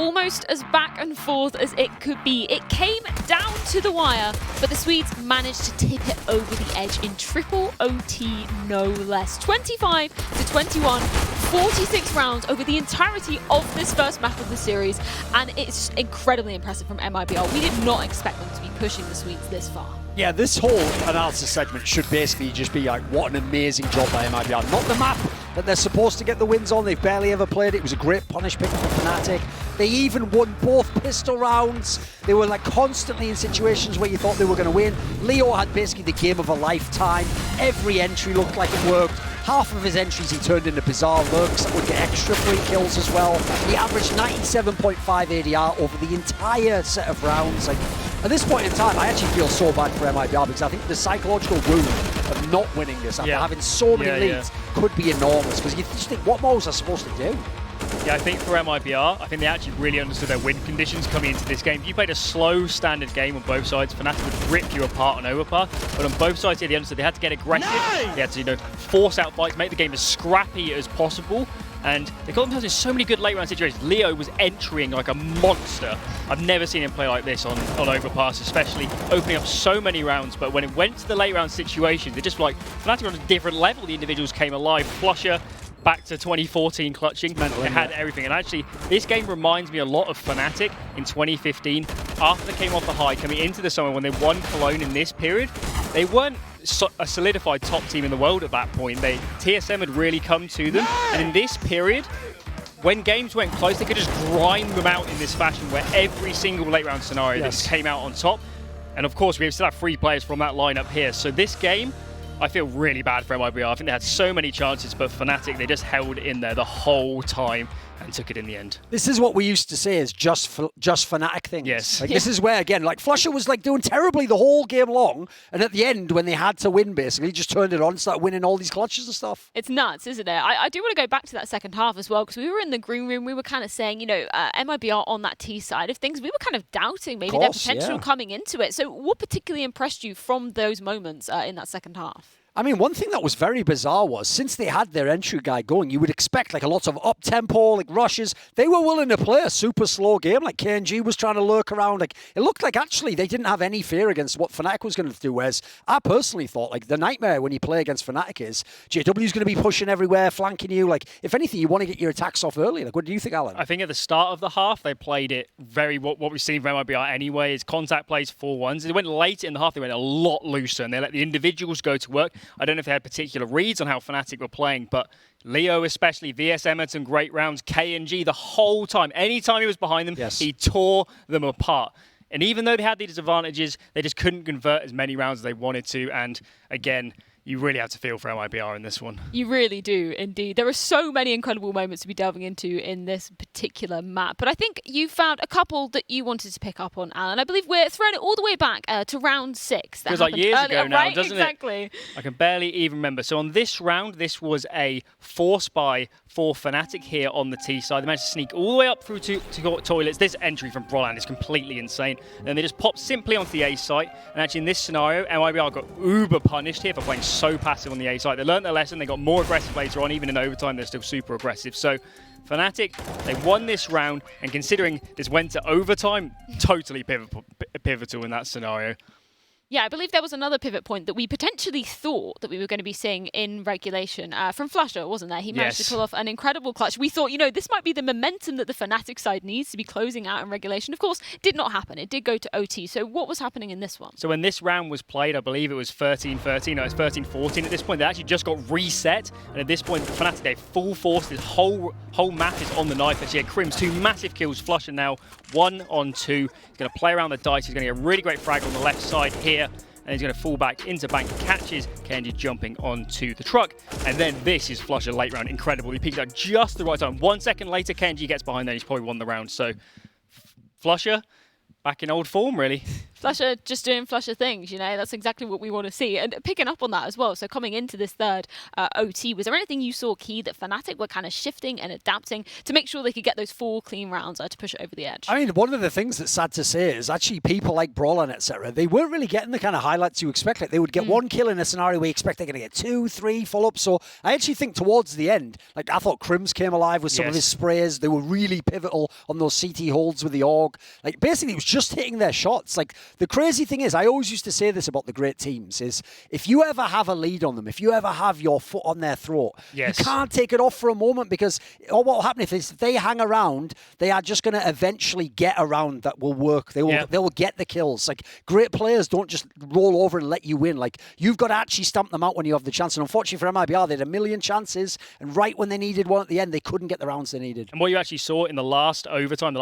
almost as back and forth as it could be. It came down to the wire, but the Swedes managed to tip it over the edge in triple OT, no less. 25 to 21, 46 rounds over the entirety of this first map of the series, and it's incredibly impressive from MIBR. We did not expect them to be pushing the Swedes this far. Yeah, this whole analysis segment should basically just be like, what an amazing job by MIBR. Not the map that they're supposed to get the wins on. They've barely ever played it. It was a great punish pick for Fnatic. They even won both pistol rounds. They were like constantly in situations where you thought they were going to win. Leo had basically the game of a lifetime. Every entry looked like it worked. Half of his entries he turned into bizarre lurks that would get extra free kills as well. He averaged 97.5 ADR over the entire set of rounds. Like, at this point in time, I actually feel so bad for MIBR because I think the psychological wound of not winning this after having so many leads could be enormous, because you just think, what more was I supposed to do? Yeah, I think for MIBR, I think they actually really understood their win conditions coming into this game. If you played a slow standard game on both sides, Fnatic would rip you apart on overpass. But on both sides here, they understood they had to get aggressive. Nice! They had to, force out fights, make the game as scrappy as possible. And they got themselves in so many good late round situations. Leo was entering like a monster. I've never seen him play like this on overpass, especially opening up so many rounds. But when it went to the late round situations, they just like Fnatic on a different level. The individuals came alive. Flusher back to 2014 clutching. They had everything. And actually, this game reminds me a lot of Fnatic in 2015. After they came off the high, coming into the summer when they won Cologne in this period, they weren't a solidified top team in the world at that point. TSM had really come to them. And in this period, when games went close, they could just grind them out in this fashion where every single late round scenario this came out on top. And of course, we still have 3 players from that lineup here. So this game, I feel really bad for MIBR. I think they had so many chances, but Fnatic, they just held in there the whole time and took it in the end. This is what we used to say is just Fnatic things. Yes. Like, this is where, again, like Flusher was like doing terribly the whole game long, and at the end, when they had to win, basically, he just turned it on and started winning all these clutches and stuff. It's nuts, isn't it? I do want to go back to that second half as well, because we were in the green room, we were kind of saying, MIBR on that T side of things, we were kind of doubting maybe their potential coming into it. So what particularly impressed you from those moments in that second half? I mean, one thing that was very bizarre was, since they had their entry guy going, you would expect like a lot of up-tempo, like rushes. They were willing to play a super slow game, like KiNK was trying to lurk around. Like, it looked like actually they didn't have any fear against what Fnatic was going to do, whereas I personally thought like the nightmare when you play against Fnatic is JW's going to be pushing everywhere, flanking you. Like, if anything, you want to get your attacks off early. Like, what do you think, Alan? I think at the start of the half, they played it very, what we've seen from MIBR anyway, is contact plays 4-1s. They went late in the half, they went a lot looser, and they let the individuals go to work. I don't know if they had particular reads on how Fnatic were playing, but Leo especially, VSM had some great rounds, KNG the whole time. Anytime he was behind them, he tore them apart. And even though they had these advantages, they just couldn't convert as many rounds as they wanted to. And again, you really have to feel for MIBR in this one. You really do, indeed. There are so many incredible moments to be delving into in this particular map. But I think you found a couple that you wanted to pick up on, Alan. I believe we're throwing it all the way back to round 6. Feels like years ago now, right? Doesn't exactly. it? I can barely even remember. So on this round, this was a force buy for Fnatic here on the T side. They managed to sneak all the way up through to toilets. This entry from Broland is completely insane. And then they just popped simply onto the A site. And actually in this scenario, MIBR got uber punished here for playing so passive on the A site. They learned their lesson. They got more aggressive later on. Even in overtime, they're still super aggressive. So Fnatic, they won this round. And considering this went to overtime, totally pivotal in that scenario. Yeah, I believe there was another pivot point that we potentially thought that we were going to be seeing in regulation from Flusher, wasn't there? He managed to pull off an incredible clutch. We thought, this might be the momentum that the Fnatic side needs to be closing out in regulation. Of course, did not happen. It did go to OT. So what was happening in this one? So when this round was played, I believe it was 13-13. No, it's 13-14 at this point. They actually just got reset. And at this point, Fnatic, they full force. This whole map is on the knife. Actually, Crim's 2 massive kills. Flusher now 1 on 2. He's going to play around the dice. He's going to get a really great frag on the left side here. And he's going to fall back into bank, catches KNG jumping onto the truck. And then this is Flusher late round. Incredible. He peeks out just the right time. 1 second later, KNG gets behind there. He's probably won the round. So Flusher, back in old form, really. Flusher just doing Flusher things, you know, that's exactly what we want to see. And picking up on that as well, so coming into this third OT, was there anything you saw key that Fnatic were kind of shifting and adapting to make sure they could get those 4 clean rounds to push it over the edge? I mean, one of the things that's sad to say is actually people like Brawlin, etc., they weren't really getting the kind of highlights you expect. Like, they would get 1 kill in a scenario where you expect they're going to get 2, 3 follow-ups. So I actually think towards the end, like I thought Crims came alive with some of his sprays. They were really pivotal on those CT holds with the AUG. Like basically it was just hitting their shots. Like the crazy thing is, I always used to say this about the great teams, is if you ever have a lead on them, if you ever have your foot on their throat, you can't take it off for a moment, because what will happen if they hang around, they are just going to eventually get a round that will work. They will get the kills. Like great players don't just roll over and let you win. Like you've got to actually stamp them out when you have the chance. And unfortunately for MIBR, they had a million chances, and right when they needed one at the end, they couldn't get the rounds they needed. And what you actually saw in the last overtime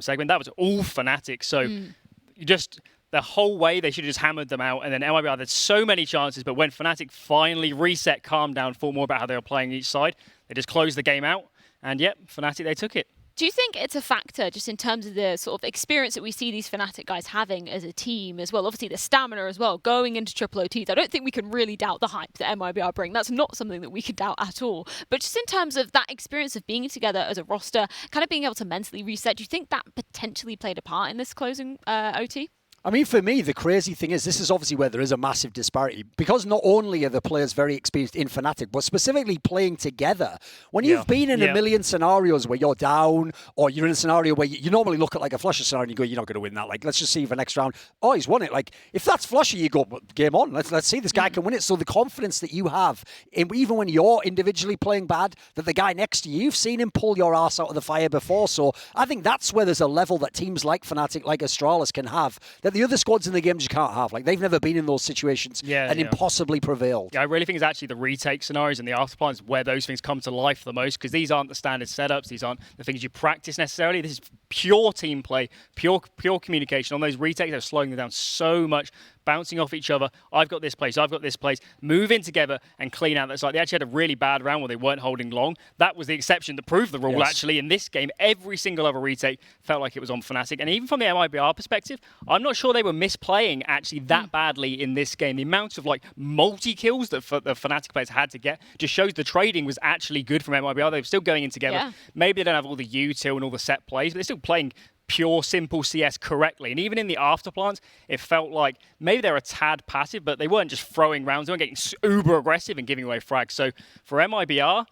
segment, that was all Fnatic. So you just, the whole way, they should have just hammered them out. And then MIBR had so many chances, but when Fnatic finally reset, calmed down, thought more about how they were playing each side, they just closed the game out. And yep, Fnatic, they took it. Do you think it's a factor just in terms of the sort of experience that we see these Fnatic guys having as a team as well? Obviously the stamina as well, going into triple OTs. I don't think we can really doubt the hype that MIBR bring. That's not something that we could doubt at all. But just in terms of that experience of being together as a roster, kind of being able to mentally reset, do you think that potentially played a part in this closing OT? I mean, for me, the crazy thing is, this is obviously where there is a massive disparity, because not only are the players very experienced in Fnatic, but specifically playing together. When you've been in a million scenarios where you're down, or you're in a scenario where you normally look at like a Flusher scenario and you go, you're not going to win that. Like, let's just see for next round. Oh, he's won it. Like, if that's Flusher, you go, game on. Let's see, this guy can win it. So the confidence that you have, even when you're individually playing bad, that the guy next to you, you've seen him pull your ass out of the fire before. So I think that's where there's a level that teams like Fnatic, like Astralis can have, that the other squads in the game just can't have. Like, they've never been in those situations and impossibly prevailed. Yeah, I really think it's actually the retake scenarios and the afterplans where those things come to life the most, because these aren't the standard setups. These aren't the things you practice necessarily. This is pure team play, pure communication. On those retakes, they're slowing them down so much, bouncing off each other. I've got this place, I've got this place. Move in together and clean out that side. They actually had a really bad round where they weren't holding long. That was the exception that proved the rule, actually. In this game, every single other retake felt like it was on Fnatic. And even from the MIBR perspective, I'm not sure they were misplaying actually that badly in this game. The amount of like multi-kills that the Fnatic players had to get just shows the trading was actually good from MIBR. They were still going in together. Yeah. Maybe they don't have all the util and all the set plays, but they're still playing pure, simple CS correctly. And even in the afterplans, it felt like maybe they're a tad passive, but they weren't just throwing rounds. They weren't getting uber aggressive and giving away frags. So for MIBR,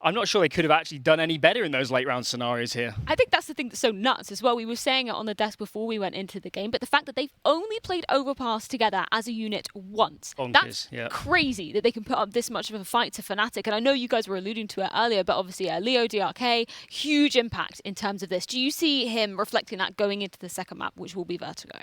I'm not sure they could have actually done any better in those late round scenarios here. I think that's the thing that's so nuts as well. We were saying it on the desk before we went into the game, but the fact that they've only played Overpass together as a unit once. Bonkers, that's crazy that they can put up this much of a fight to Fnatic. And I know you guys were alluding to it earlier, but obviously Leo, DRK, huge impact in terms of this. Do you see him reflecting that going into the second map, which will be Vertigo?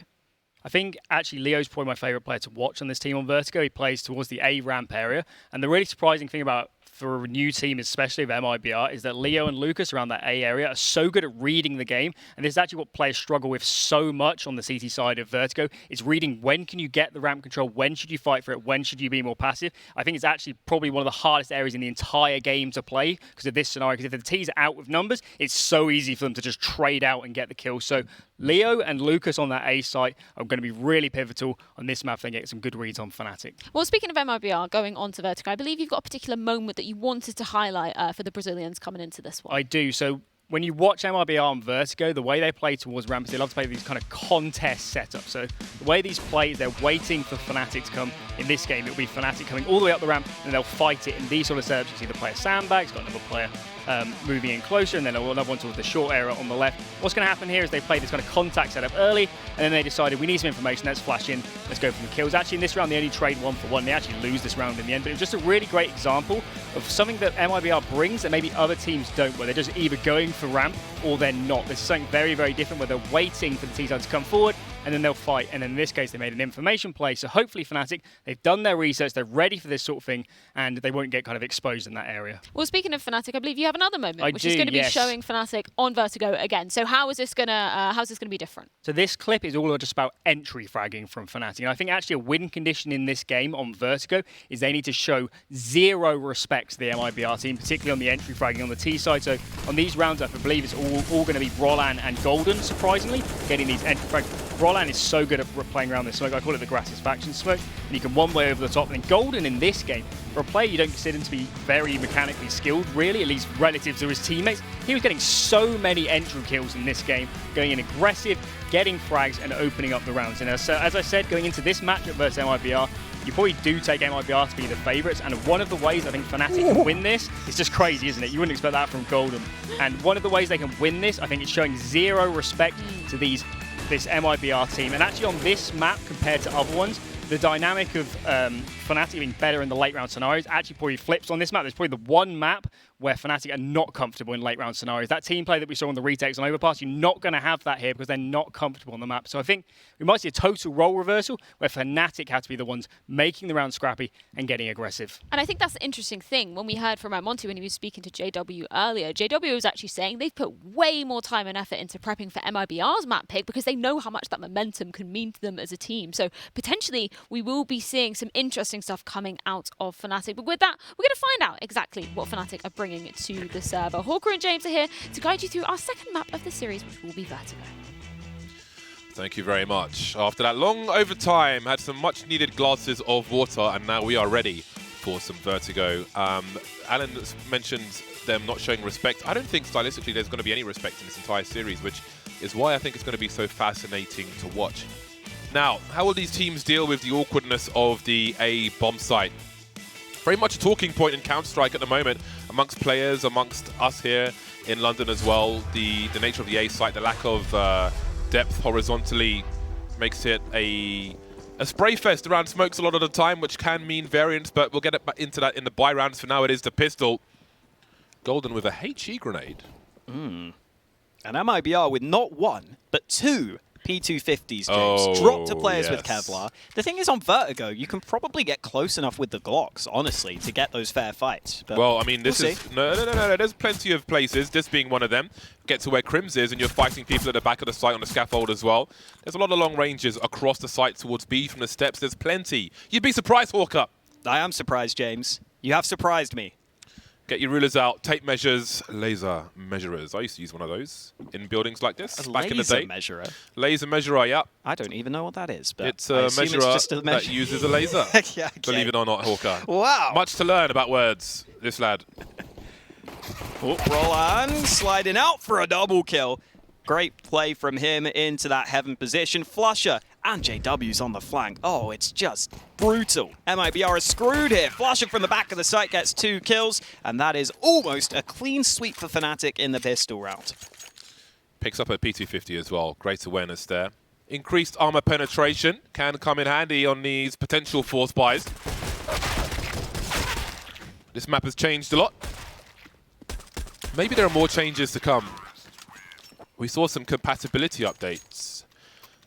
I think actually Leo's probably my favourite player to watch on this team on Vertigo. He plays towards the A ramp area. And the really surprising thing about for a new team, especially of MIBR, is that Leo and Lucas around that A area are so good at reading the game. And this is actually what players struggle with so much on the CT side of Vertigo, is reading when can you get the ramp control, when should you fight for it, when should you be more passive. I think it's actually probably one of the hardest areas in the entire game to play because of this scenario, because if the T's are out with numbers, it's so easy for them to just trade out and get the kill. So Leo and Lucas on that A site are going to be really pivotal on this map. They get some good reads on Fnatic. Well, speaking of MIBR, going on to Vertigo, I believe you've got a particular moment that you wanted to highlight for the Brazilians coming into this one. I do. So when you watch MIBR on Vertigo, the way they play towards ramps, they love to play these kind of contest setups. So the way these play, they're waiting for Fnatic to come. In this game, it'll be Fnatic coming all the way up the ramp, and they'll fight it in these sort of setups. You see the player sandbags, got another player moving in closer, and then another one towards the short area on the left. What's going to happen here is they play this kind of contact setup early, and then they decided we need some information, let's flash in, let's go for the kills. Actually, in this round, they only trade 1-for-1. They actually lose this round in the end, but it was just a really great example of something that MIBR brings that maybe other teams don't, where they're just either going for ramp or they're not. This is something very, very different, where they're waiting for the T-side to come forward, and then they'll fight. And in this case, they made an information play. So hopefully Fnatic, they've done their research, they're ready for this sort of thing, and they won't get kind of exposed in that area. Well, speaking of Fnatic, I believe you have another moment, which is going to be showing Fnatic on Vertigo again. So how's this going to be different? So this clip is all just about entry fragging from Fnatic. And I think actually a win condition in this game on Vertigo is they need to show zero respect to the MIBR team, particularly on the entry fragging on the T side. So on these rounds, I believe it's all going to be Roland and Golden, surprisingly, getting these entry frags. Brollan is so good at playing around this smoke. I call it the Gratisfaction smoke. And you can one-way over the top. And then Golden in this game, for a player you don't consider him to be very mechanically skilled, really, at least relative to his teammates, he was getting so many entry kills in this game, going in aggressive, getting frags, and opening up the rounds. And as I said, going into this matchup versus MIBR, you probably do take MIBR to be the favourites, and one of the ways I think Fnatic can win this is just crazy, isn't it? You wouldn't expect that from Golden. And one of the ways they can win this, I think it's showing zero respect to this MIBR team. And actually on this map, compared to other ones, the dynamic of Fnatic being better in the late round scenarios actually probably flips on this map. There's probably the one map where Fnatic are not comfortable in late round scenarios. That team play that we saw on the retakes and overpass, you're not going to have that here because they're not comfortable on the map. So I think we might see a total role reversal where Fnatic have to be the ones making the round scrappy and getting aggressive. And I think that's the interesting thing. When we heard from Monty when he was speaking to JW earlier, JW was actually saying they've put way more time and effort into prepping for MIBR's map pick because they know how much that momentum can mean to them as a team. So potentially we will be seeing some interesting stuff coming out of Fnatic. But with that, we're going to find out exactly what Fnatic are bringing to the server. Hawker and James are here to guide you through our second map of the series, which will be Vertigo. Thank you very much. After that long overtime, had some much needed glasses of water, and now we are ready for some Vertigo. Alan mentioned them not showing respect. I don't think stylistically there's going to be any respect in this entire series, which is why I think it's going to be so fascinating to watch. Now, how will these teams deal with the awkwardness of the A bomb site? Very much a talking point in Counter-Strike at the moment amongst players, amongst us here in London as well. The nature of the A site, the lack of depth horizontally makes it a spray fest around smokes a lot of the time, which can mean variance, but we'll get into that in the buy rounds. For now, it is the pistol. Golden with a HE grenade. And MIBR with not one, but two P250s, James. Drop to players with Kevlar. The thing is, on Vertigo, you can probably get close enough with the Glocks, honestly, to get those fair fights. But well, I mean, this we'll is... No. There's plenty of places, this being one of them. Get to where Crims is, and you're fighting people at the back of the site on the scaffold as well. There's a lot of long ranges across the site towards B from the steps. There's plenty. You'd be surprised, Hawker. I am surprised, James. You have surprised me. Get your rulers out, tape measures, laser measurers. I used to use one of those in buildings like this back in the day. Laser measurer? Laser measurer, yeah. I don't even know what that is, but it's a measurer that uses a laser. Yeah, okay. Believe it or not, Hawker. Wow. Much to learn about words, this lad. Brollan sliding out for a double kill. Great play from him into that heaven position. Flusher and JW's on the flank. Oh, it's just brutal. MIBR is screwed here. Flusher from the back of the site gets 2 kills, and that is almost a clean sweep for Fnatic in the pistol round. Picks up a P250 as well. Great awareness there. Increased armor penetration can come in handy on these potential force buys. This map has changed a lot. Maybe there are more changes to come. We saw some compatibility updates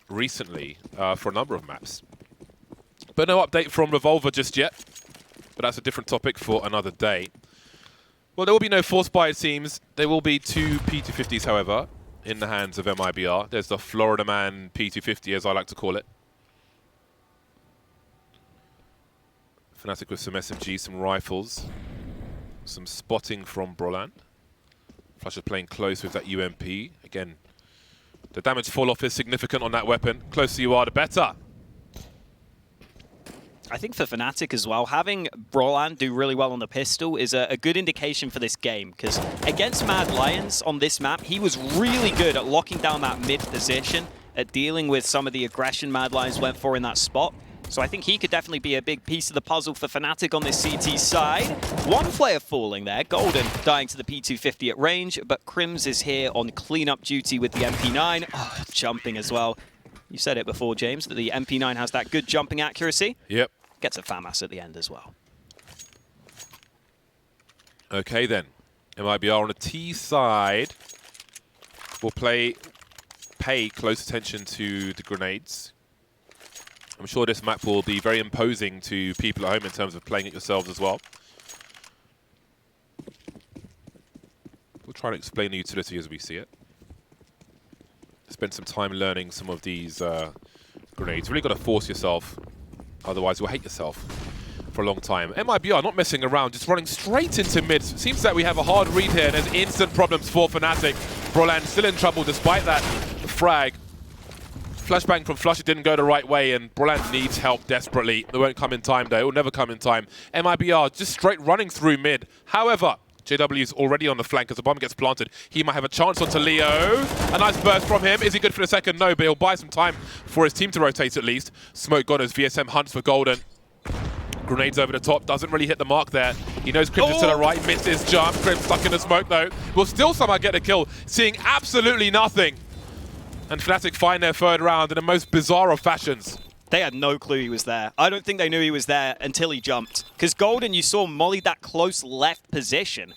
recently for a number of maps. But no update from Revolver just yet. But that's a different topic for another day. Well, there will be no force buy, it seems. There will be 2 P250s, however, in the hands of MIBR. There's the Florida Man P250, as I like to call it. Fnatic with some SMGs, some rifles. Some spotting from Brollan. Flusher playing close with that UMP. Again, the damage fall-off is significant on that weapon. Closer you are, the better. I think for Fnatic as well, having Brollan do really well on the pistol is a good indication for this game, because against Mad Lions on this map, he was really good at locking down that mid position, at dealing with some of the aggression Mad Lions went for in that spot. So I think he could definitely be a big piece of the puzzle for Fnatic on this CT side. One player falling there, Golden dying to the P250 at range, but Crims is here on cleanup duty with the MP9. Oh, jumping as well. You said it before, James, that the MP9 has that good jumping accuracy. Yep. Gets a FAMAS at the end as well. Okay then. MIBR on the T side will pay close attention to the grenades. I'm sure this map will be very imposing to people at home in terms of playing it yourselves as well. We'll try to explain the utility as we see it. Spend some time learning some of these grenades. Really got to force yourself, otherwise you'll hate yourself for a long time. MIBR not messing around, just running straight into mid. Seems that we have a hard read here, and there's instant problems for Fnatic. Brollan still in trouble despite that frag. Flashbang from Flusher didn't go the right way, and Broland needs help desperately. It won't come in time, though. It will never come in time. MIBR just straight running through mid. However, JW's already on the flank as the bomb gets planted. He might have a chance onto Leo. A nice burst from him. Is he good for the second? No, but he'll buy some time for his team to rotate at least. Smoke got as VSM hunts for Golden. Grenades over the top, doesn't really hit the mark there. He knows Crypt is to the right, missed his jump. Crypt stuck in the smoke though. Will still somehow get a kill, seeing absolutely nothing. And Fnatic find their third round in the most bizarre of fashions. They had no clue he was there. I don't think they knew he was there until he jumped. Because Golden, you saw molly that close left position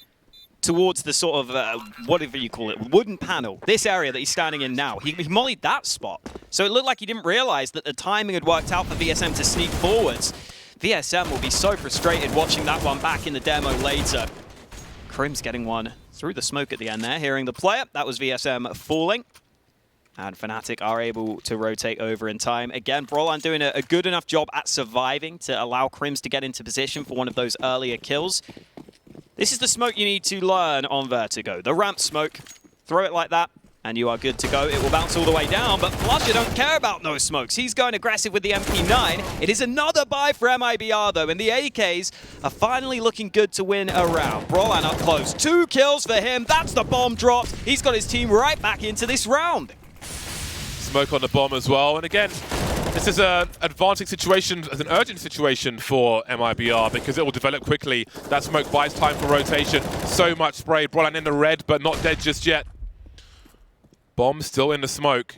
towards the sort of, whatever you call it, wooden panel. This area that he's standing in now. He mollied that spot. So it looked like he didn't realize that the timing had worked out for VSM to sneak forwards. VSM will be so frustrated watching that one back in the demo later. Crim's getting one through the smoke at the end there, hearing the player. That was VSM falling. And Fnatic are able to rotate over in time. Again, Broland doing a good enough job at surviving to allow Crims to get into position for one of those earlier kills. This is the smoke you need to learn on Vertigo. The ramp smoke. Throw it like that, and you are good to go. It will bounce all the way down, but Flusher don't care about no smokes. He's going aggressive with the MP9. It is another buy for MIBR, though, and the AKs are finally looking good to win a round. Broland up close. 2 kills for him. That's the bomb dropped. He's got his team right back into this round. Smoke on the bomb as well, and again, this is an advancing situation, an urgent situation for MIBR because it will develop quickly. That smoke buys time for rotation. So much spray. Broland in the red, but not dead just yet. Bomb still in the smoke.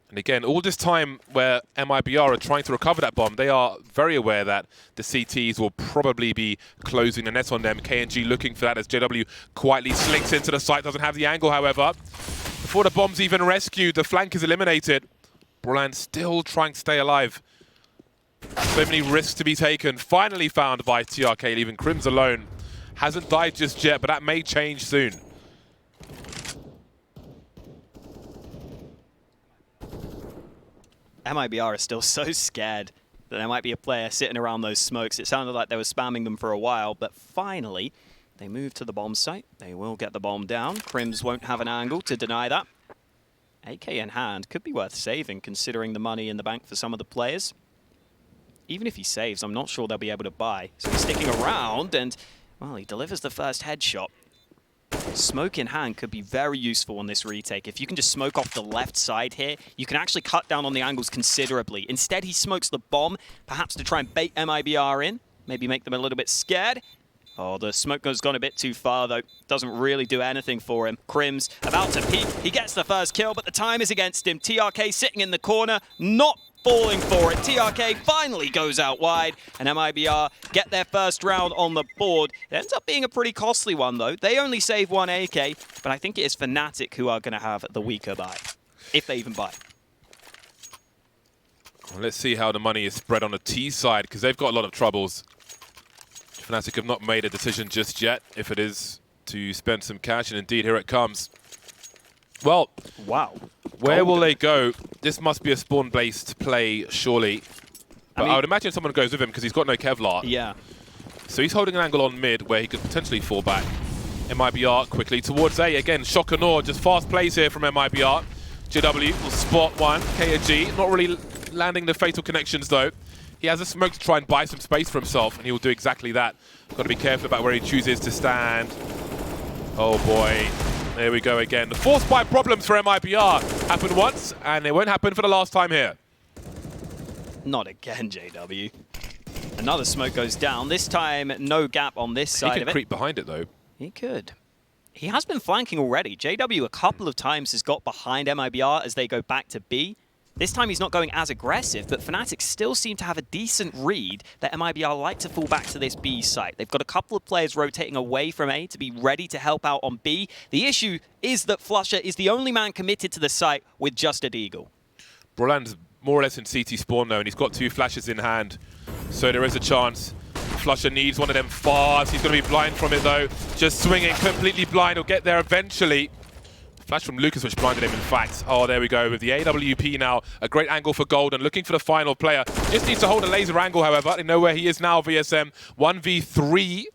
And again, all this time where MIBR are trying to recover that bomb, they are very aware that the CTs will probably be closing the net on them. KNG looking for that as JW quietly slinks into the site, doesn't have the angle, however. Before the bomb's even rescued, the flank is eliminated. Broland still trying to stay alive. So many risks to be taken. Finally found by C.R.A.E, leaving Crims alone. Hasn't died just yet, but that may change soon. MIBR are still so scared that there might be a player sitting around those smokes. It sounded like they were spamming them for a while, but finally they move to the bomb site. They will get the bomb down. Crims won't have an angle to deny that. AK in hand could be worth saving considering the money in the bank for some of the players. Even if he saves, I'm not sure they'll be able to buy. So he's sticking around and, well, he delivers the first headshot. Smoke in hand could be very useful on this retake. If you can just smoke off the left side here, you can actually cut down on the angles considerably. Instead, he smokes the bomb, perhaps to try and bait MIBR in, maybe make them a little bit scared. Oh, the smoke has gone a bit too far, though. Doesn't really do anything for him. Crims about to peek. He gets the first kill, but the time is against him. TRK sitting in the corner, not falling for it. TRK finally goes out wide, and MIBR get their first round on the board. It ends up being a pretty costly one, though. They only save 1 AK, but I think it is Fnatic who are going to have the weaker buy, if they even buy. Well, let's see how the money is spread on the T side, because they've got a lot of troubles. Fnatic have not made a decision just yet, if it is to spend some cash, and indeed, here it comes. Well, wow. Where will they go? This must be a spawn-based play, surely. But I would imagine someone goes with him because he's got no Kevlar. Yeah. So he's holding an angle on mid where he could potentially fall back. MIBR quickly towards A. Again, Shock and Awe, just fast plays here from MIBR. JW will spot one. KNG not really landing the fatal connections, though. He has a smoke to try and buy some space for himself, and he will do exactly that. Got to be careful about where he chooses to stand. Oh, boy. There we go again. The force buy problems for MIBR happened once, and it won't happen for the last time here. Not again, JW. Another smoke goes down. This time, no gap on this side of it. He can creep behind it, though. He could. He has been flanking already. JW a couple of times has got behind MIBR as they go back to B. This time he's not going as aggressive, but Fnatic still seem to have a decent read that MIBR like to fall back to this B site. They've got a couple of players rotating away from A to be ready to help out on B. The issue is that Flusher is the only man committed to the site with just a deagle. Broland's more or less in CT spawn though, and he's got 2 flashes in hand. So there is a chance. Flusher needs one of them fast. He's going to be blind from it though. Just swinging, completely blind. He'll get there eventually. Flash from Lucas, which blinded him, in fact. Oh, there we go, with the AWP now. A great angle for Golden, looking for the final player. Just needs to hold a laser angle, however. They know where he is now, VSM. 1v3.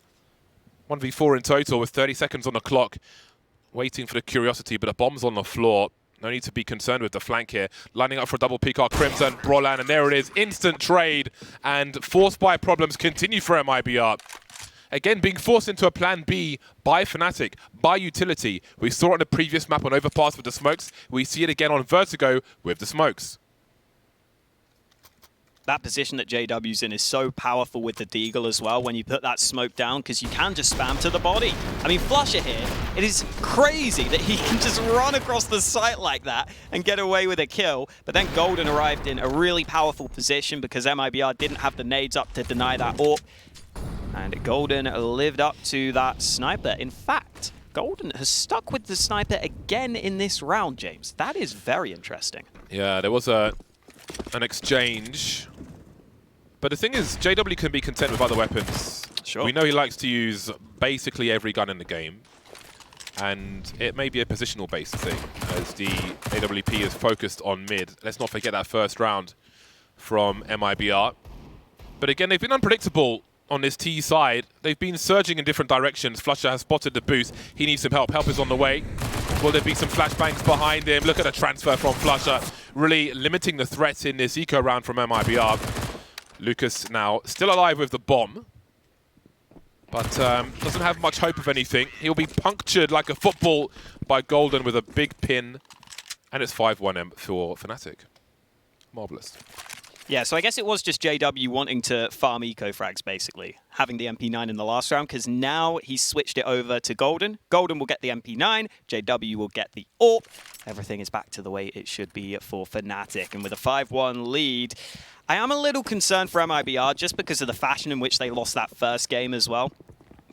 1v4 in total, with 30 seconds on the clock. Waiting for the curiosity, but a bomb's on the floor. No need to be concerned with the flank here. Lining up for a double peacock, Crimson, Brolan, and there it is. Instant trade, and force buy problems continue for MIBR. Again, being forced into a plan B by Fnatic, by utility. We saw it on the previous map on Overpass with the smokes. We see it again on Vertigo with the smokes. That position that JW's in is so powerful with the Deagle as well when you put that smoke down, because you can just spam to the body. I mean, Flusher here, it is crazy that he can just run across the site like that and get away with a kill. But then Golden arrived in a really powerful position because MIBR didn't have the nades up to deny that AWP. And Golden lived up to that sniper. In fact, Golden has stuck with the sniper again in this round, James. That is very interesting. Yeah, there was an exchange. But the thing is, JW can be content with other weapons. Sure. We know he likes to use basically every gun in the game. And it may be a positional based thing, as the AWP is focused on mid. Let's not forget that first round from MIBR. But again, they've been unpredictable on this T side. They've been surging in different directions. Flusher has spotted the boost. He needs some help. Help is on the way. Will there be some flashbangs behind him? Look at the transfer from Flusher, really limiting the threat in this eco round from MIBR. Lucas now still alive with the bomb, but doesn't have much hope of anything. He'll be punctured like a football by Golden with a big pin, and it's 5-1 for Fnatic. Marvelous. Yeah, so I guess it was just JW wanting to farm eco frags, basically, having the MP9 in the last round, because now he's switched it over to Golden. Golden will get the MP9, JW will get the AWP. Everything is back to the way it should be for Fnatic, and with a 5-1 lead, I am a little concerned for MIBR just because of the fashion in which they lost that first game as well.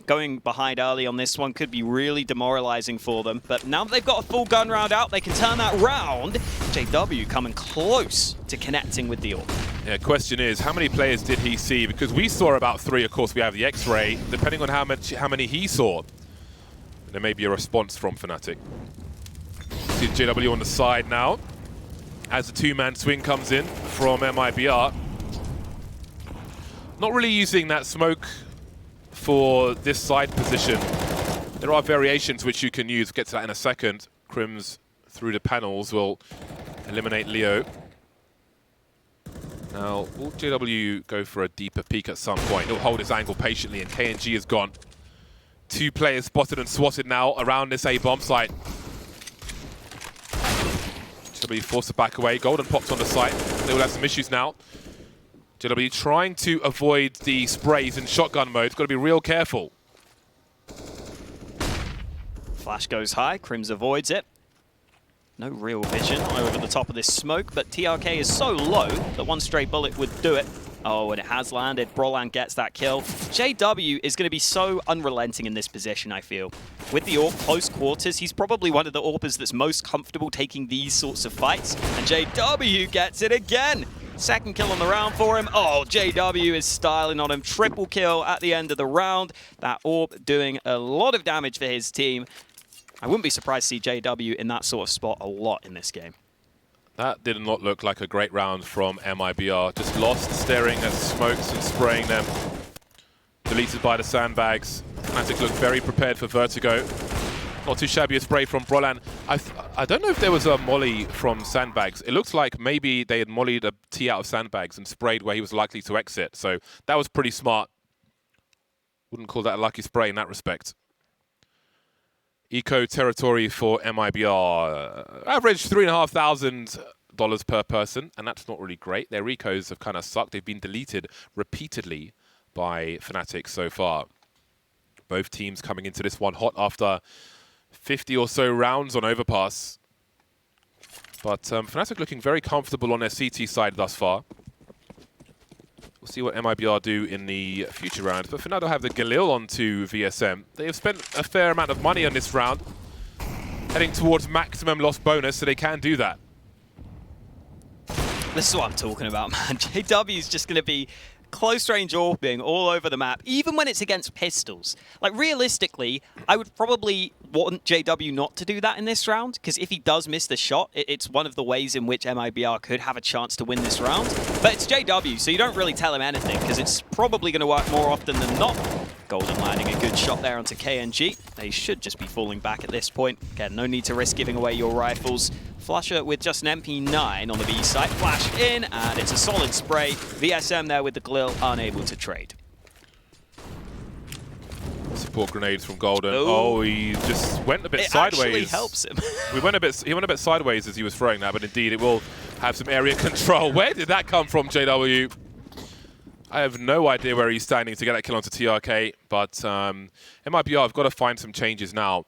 Going behind early on this one could be really demoralizing for them. But now that they've got a full gun round out, they can turn that round. JW coming close to connecting with the AWP. Yeah, question is, how many players did he see? Because we saw about 3, of course, we have the X-Ray. Depending on how many he saw, there may be a response from Fnatic. See JW on the side now, as the two-man swing comes in from MIBR. Not really using that smoke for this side position. There are variations which you can use. We'll get to that in a second. Crims through the panels will eliminate Leo. Now, will JW go for a deeper peek at some point? He'll hold his angle patiently, and KiNK is gone. 2 players spotted and swatted now around this A-bomb site. JW forced to back away. Golden pops on the site. They will have some issues now. JW trying to avoid the sprays in shotgun mode. Got to be real careful. Flash goes high. Crims avoids it. No real vision over the top of this smoke, but TRK is so low that one stray bullet would do it. Oh, and it has landed. Brolan gets that kill. JW is going to be so unrelenting in this position, I feel. With the AWP close quarters, he's probably one of the AWPers that's most comfortable taking these sorts of fights. And JW gets it again. Second kill on the round for him. Oh, JW is styling on him. Triple kill at the end of the round. That AWP doing a lot of damage for his team. I wouldn't be surprised to see JW in that sort of spot a lot in this game. That did not look like a great round from MIBR. Just lost, staring at smokes and spraying them. Deleted by the sandbags. Fnatic looked very prepared for Vertigo. Not too shabby a spray from Brolan. I don't know if there was a molly from sandbags. It looks like maybe they had mollied a T out of sandbags and sprayed where he was likely to exit. So that was pretty smart. Wouldn't call that a lucky spray in that respect. Eco territory for MIBR. Average $3,500 per person, and that's not really great. Their ecos have kind of sucked. They've been deleted repeatedly by Fnatic so far. Both teams coming into this one hot after 50 or so rounds on Overpass. But Fnatic looking very comfortable on their CT side thus far. We'll see what MIBR do in the future round. But for now, they'll have the Galil onto VSM. They have spent a fair amount of money on this round, heading towards maximum loss bonus, so they can do that. This is what I'm talking about, man. JW is just going to be close range AWPing all over the map, even when it's against pistols. Like, realistically, I would probably want JW not to do that in this round, because if he does miss the shot, it's one of the ways in which MIBR could have a chance to win this round. But it's JW, so you don't really tell him anything, because it's probably going to work more often than not. Golden landing a good shot there onto KNG. They should just be falling back at this point. Again, no need to risk giving away your rifles. Flusher with just an MP9 on the B side. Flash in, and it's a solid spray. VSM there with the Glil, unable to trade. Support grenades from Golden. Ooh. Oh, he just went a bit sideways. It actually helps him. He went a bit sideways as he was throwing that, but indeed it will have some area control. Where did that come from, JW? I have no idea where he's standing to get that kill onto TRK, but MIBR have got to find some changes now.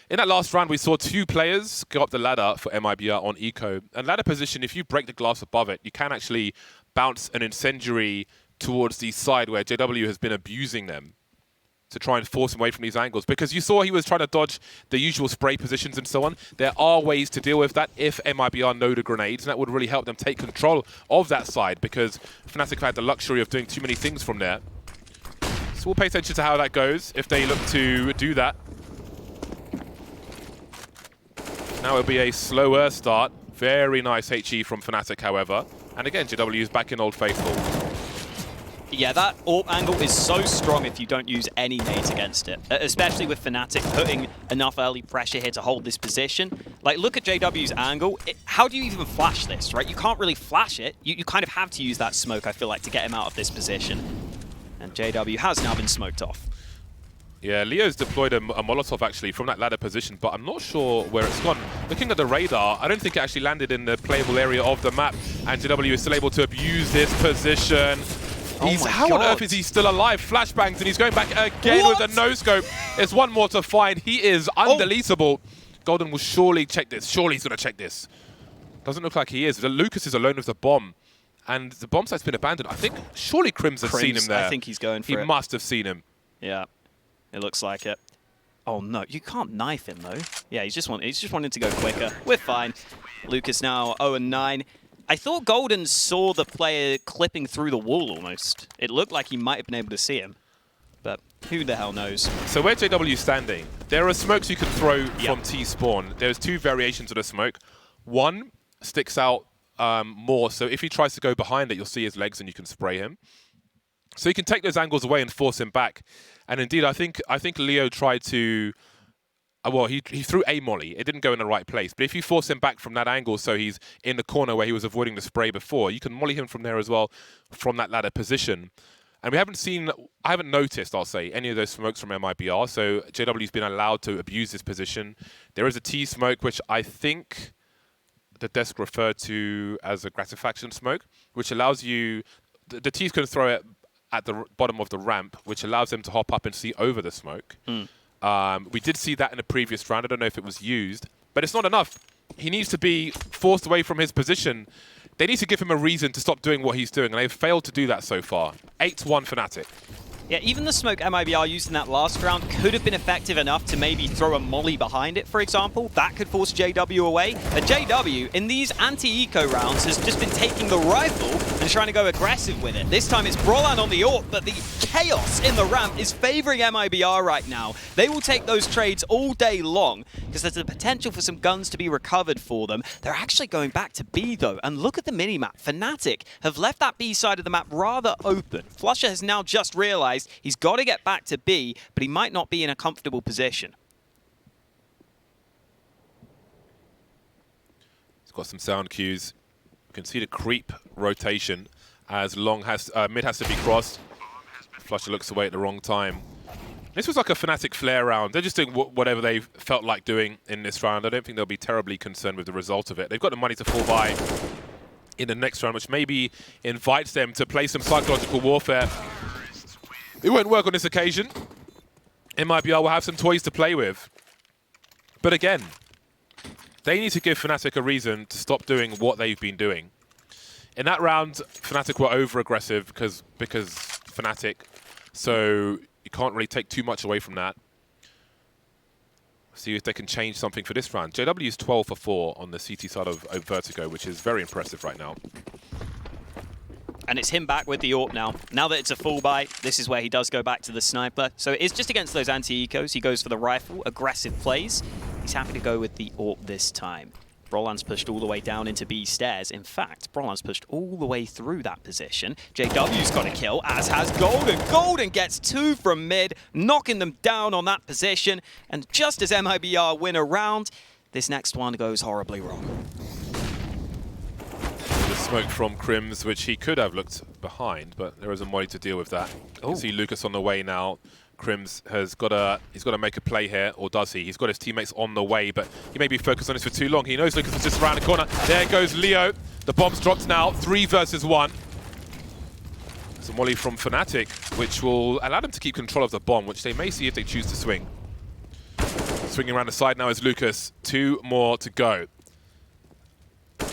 In that last round, we saw 2 players go up the ladder for MIBR on Eco. And ladder position, if you break the glass above it, you can actually bounce an incendiary towards the side where JW has been abusing them to try and force him away from these angles. Because you saw he was trying to dodge the usual spray positions and so on. There are ways to deal with that if MIBR know the grenades, and that would really help them take control of that side, because Fnatic have had the luxury of doing too many things from there. So we'll pay attention to how that goes if they look to do that. Now it'll be a slower start. Very nice HE from Fnatic, however. And again, JW is back in Old Faithful. Yeah, that AWP angle is so strong if you don't use any nades against it, especially with Fnatic putting enough early pressure here to hold this position. Like, look at JW's angle. How do you even flash this, right? You can't really flash it. You kind of have to use that smoke, I feel like, to get him out of this position. And JW has now been smoked off. Yeah, Leo's deployed a Molotov actually from that ladder position, but I'm not sure where it's gone. Looking at the radar, I don't think it actually landed in the playable area of the map, and JW is still able to abuse this position. How on earth is he still alive? Flashbangs, and he's going back again with a no-scope. There's one more to find. He is undeleteable. Golden will surely check this. Surely he's going to check this. Doesn't look like he is. Lucas is alone with the bomb, and the bomb site's been abandoned. I think surely Crims has seen him there. I think he's going for it. He must have seen him. Yeah, it looks like it. Oh no, you can't knife him though. Yeah, he's just wanting to go quicker. We're fine. Lucas now 0-9. I thought Golden saw the player clipping through the wall almost. It looked like he might have been able to see him, but who the hell knows? So where JW is standing, there are smokes you can throw from T-spawn. There's 2 variations of the smoke. One sticks out more, so if he tries to go behind it, you'll see his legs and you can spray him. So you can take those angles away and force him back. And indeed, I think Leo tried to... well, he threw a molly. It didn't go in the right place. But if you force him back from that angle so he's in the corner where he was avoiding the spray before, you can molly him from there as well, from that ladder position. And we haven't seen... I haven't noticed, I'll say, any of those smokes from MIBR. So JW's been allowed to abuse this position. There is a T-smoke, which I think the desk referred to as a gratification smoke, which allows you... The T's can throw it at the bottom of the ramp, which allows them to hop up and see over the smoke. We did see that in a previous round. I don't know if it was used, but it's not enough. He needs to be forced away from his position. They need to give him a reason to stop doing what he's doing, and they've failed to do that so far. 8-1 Fnatic. Yeah, even the smoke MIBR used in that last round could have been effective enough to maybe throw a molly behind it, for example. That could force JW away. But JW, in these anti-eco rounds, has just been taking the rifle and trying to go aggressive with it. This time it's Brolan on the AWP, but the chaos in the ramp is favoring MIBR right now. They will take those trades all day long because there's the potential for some guns to be recovered for them. They're actually going back to B, though. And look at the minimap. Fnatic have left that B side of the map rather open. Flusher has now just realized he's got to get back to B, but he might not be in a comfortable position. He's got some sound cues. You can see the creep rotation as mid has to be crossed. Flusher looks away at the wrong time. This was like a Fnatic flare round. They're just doing whatever they felt like doing in this round. I don't think they'll be terribly concerned with the result of it. They've got the money to fall by in the next round, which maybe invites them to play some psychological warfare. It won't work on this occasion. MIBR will have some toys to play with. But again, they need to give Fnatic a reason to stop doing what they've been doing. In that round, Fnatic were over-aggressive because Fnatic, so you can't really take too much away from that. See if they can change something for this round. JW is 12 for 4 on the CT side of Vertigo, which is very impressive right now. And it's him back with the AWP now. Now that it's a full buy, this is where he does go back to the sniper. So it's just against those anti-ecos. He goes for the rifle, aggressive plays. He's happy to go with the AWP this time. Brolan's pushed all the way down into B stairs. In fact, Brolan's pushed all the way through that position. JW's got a kill, as has Golden. Golden gets 2 from mid, knocking them down on that position. And just as MIBR win a round, this next one goes horribly wrong. The smoke from Crims, which he could have looked behind, but there isn't money to deal with that. You can see Lucas on the way now. Crims has got to make a play here, or does he? He's got his teammates on the way, but he may be focused on this for too long. He knows Lucas is just around the corner. There goes Leo. The bomb's dropped now. 3 versus 1. It's a molly from Fnatic, which will allow them to keep control of the bomb, which they may see if they choose to swing. Swinging around the side now is Lucas. 2 more to go.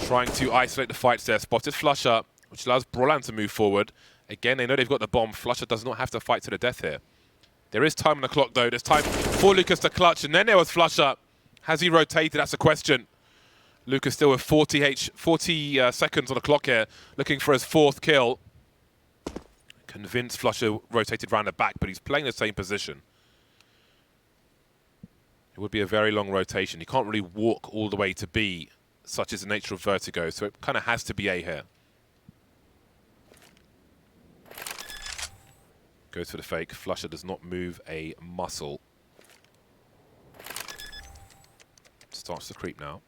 Trying to isolate the fights there. Spotted Flusher, which allows Brolan to move forward. Again, they know they've got the bomb. Flusher does not have to fight to the death here. There is time on the clock, though. There's time for Lucas to clutch, and then there was Flusher. Has he rotated? That's a question. Lucas still with 40 seconds on the clock here, looking for his 4th kill. Convinced Flusher rotated around the back, but he's playing the same position. It would be a very long rotation. He can't really walk all the way to B, such is the nature of Vertigo, so it kind of has to be A here. Goes for the fake. Flusher does not move a muscle. Starts to creep now.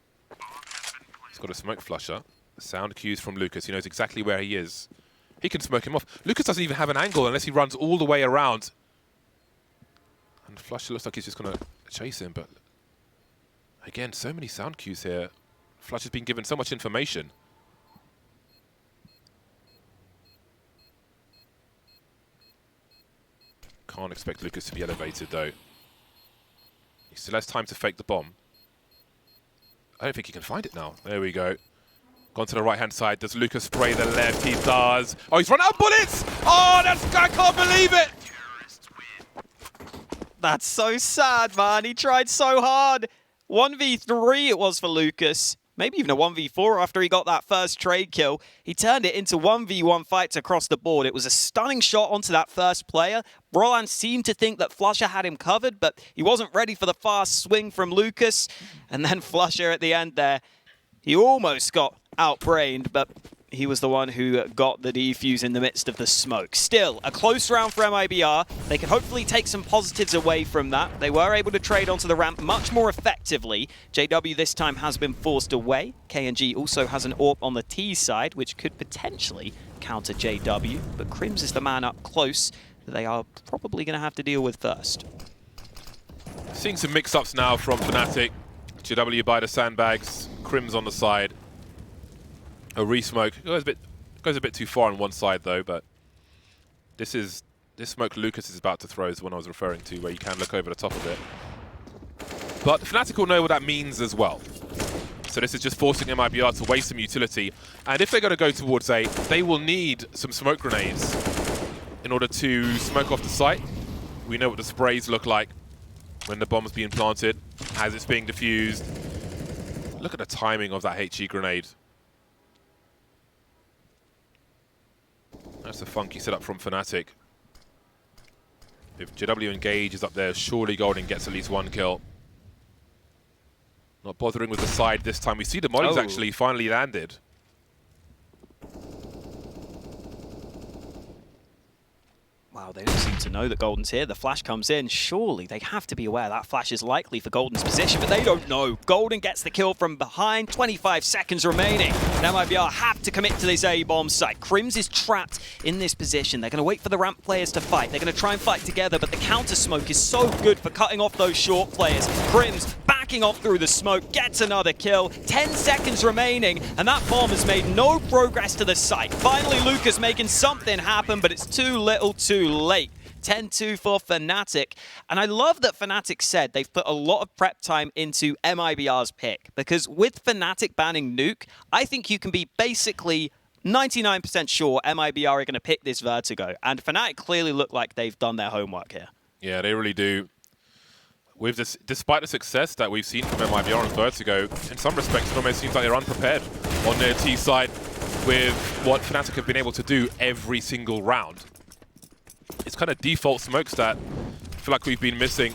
He's got a smoke Flusher. Sound cues from Lucas. He knows exactly where he is. He can smoke him off. Lucas doesn't even have an angle unless he runs all the way around. And Flusher looks like he's just going to chase him, but again, so many sound cues here. Flusher's been given so much information. Can't expect Lucas to be elevated, though. He still has time to fake the bomb. I don't think he can find it now. There we go. Gone to the right-hand side. Does Lucas spray the left? He does. Oh, he's run out of bullets! Oh, I can't believe it! That's so sad, man. He tried so hard. 1v3 it was for Lucas. Maybe even a 1v4 after he got that first trade kill. He turned it into 1v1 fights across the board. It was a stunning shot onto that first player. Brolan seemed to think that Flusher had him covered, but he wasn't ready for the fast swing from Lucas. And then Flusher at the end there, he almost got outbrained, but he was the one who got the defuse in the midst of the smoke. Still, a close round for MIBR. They can hopefully take some positives away from that. They were able to trade onto the ramp much more effectively. JW this time has been forced away. KNG also has an AWP on the T side, which could potentially counter JW. But Crims is the man up close that they are probably going to have to deal with first. Seeing some mix-ups now from Fnatic. JW by the sandbags. Crims on the side. A re-smoke goes a bit too far on one side though, but this smoke Lucas is about to throw is the one I was referring to, where you can look over the top of it. But Fnatic will know what that means as well. So this is just forcing MIBR to waste some utility, and if they're going to go towards A, they will need some smoke grenades in order to smoke off the site. We know what the sprays look like when the bomb's being planted, as it's being diffused. Look at the timing of that HE grenade. That's a funky setup from Fnatic. If JW engages up there, surely Golden gets at least 1 kill. Not bothering with the side this time. We see the mollies actually finally landed. Wow, they don't seem to know that Golden's here. The flash comes in. Surely they have to be aware that flash is likely for Golden's position, but they don't know. Golden gets the kill from behind. 25 seconds remaining. And MIBR have to commit to this A-bomb site. Crims is trapped in this position. They're going to wait for the ramp players to fight. They're going to try and fight together, but the counter smoke is so good for cutting off those short players. Crims backing off through the smoke, gets another kill. 10 seconds remaining, and that bomb has made no progress to the site. Finally, Lucas making something happen, but it's too little too late. 10-2 for Fnatic. And I love that Fnatic said they've put a lot of prep time into MIBR's pick, because with Fnatic banning Nuke, I think you can be basically 99% sure MIBR are going to pick this Vertigo. And Fnatic clearly look like they've done their homework here. Yeah, they really do. With this, despite the success that we've seen from MIBR and Vertigo, in some respects it almost seems like they're unprepared on their T side with what Fnatic have been able to do every single round. It's kind of default smokes that I feel like we've been missing.